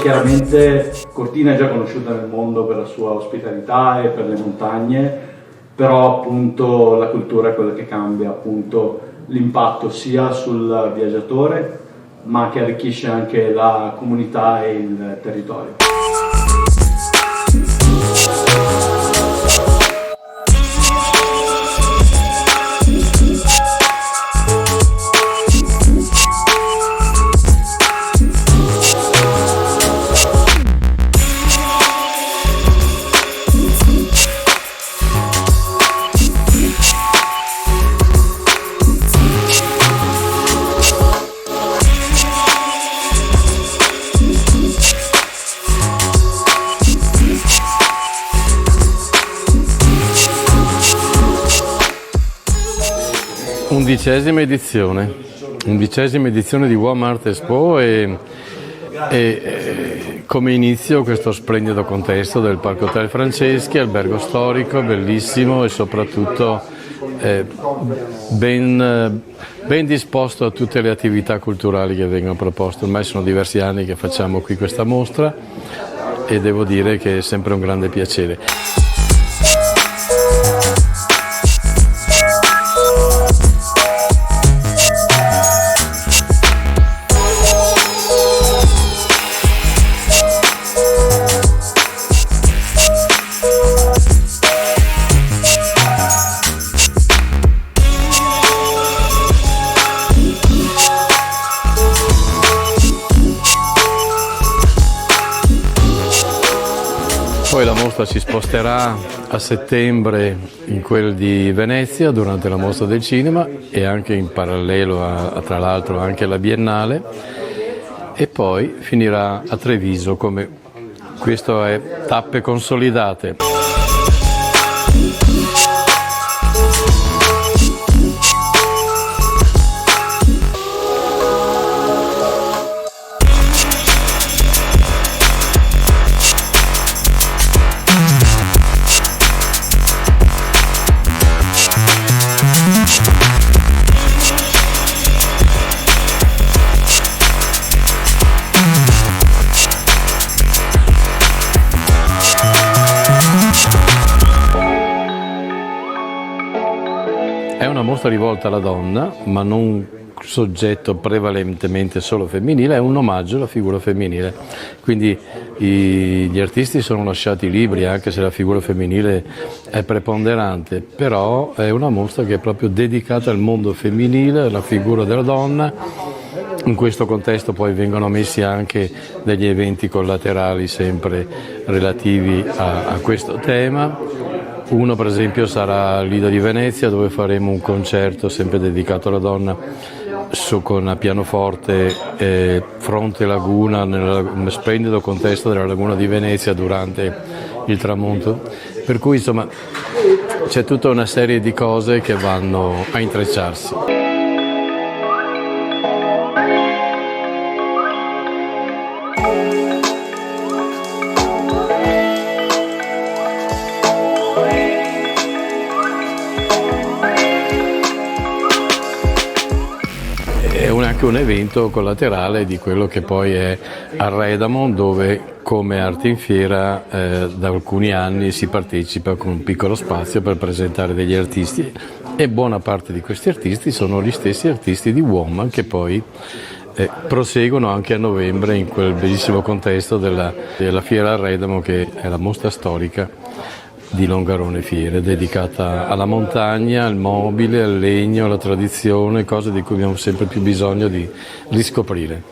chiaramente Cortina è già conosciuta nel mondo per la sua ospitalità e per le montagne, però appunto la cultura è quella che cambia appunto l'impatto sia sul viaggiatore, ma che arricchisce anche la comunità e il territorio. Undicesima edizione di Warm Art Expo e come inizio questo splendido contesto del Parco Hotel Franceschi, albergo storico, bellissimo e soprattutto ben disposto a tutte le attività culturali che vengono proposte. Ormai sono diversi anni che facciamo qui questa mostra e devo dire che è sempre un grande piacere. Poi la mostra si sposterà a settembre in quel di Venezia durante la mostra del cinema e anche in parallelo tra l'altro anche la Biennale, e poi finirà a Treviso. Come questo è tappe consolidate. È una mostra rivolta alla donna, ma non un soggetto prevalentemente solo femminile, è un omaggio alla figura femminile. Quindi gli artisti sono lasciati liberi, anche se la figura femminile è preponderante, però è una mostra che è proprio dedicata al mondo femminile, alla figura della donna. In questo contesto poi vengono messi anche degli eventi collaterali sempre relativi a questo tema. Uno per esempio sarà al Lido di Venezia, dove faremo un concerto sempre dedicato alla donna con a pianoforte fronte laguna, nel splendido contesto della laguna di Venezia durante il tramonto. Per cui insomma c'è tutta una serie di cose che vanno a intrecciarsi. È anche un evento collaterale di quello che poi è Arredamo, dove come Arte in Fiera da alcuni anni si partecipa con un piccolo spazio per presentare degli artisti, e buona parte di questi artisti sono gli stessi artisti di Woman che poi proseguono anche a novembre in quel bellissimo contesto della Fiera Arredamo, che è la mostra storica di Longarone Fiere, dedicata alla montagna, al mobile, al legno, alla tradizione, cose di cui abbiamo sempre più bisogno di riscoprire.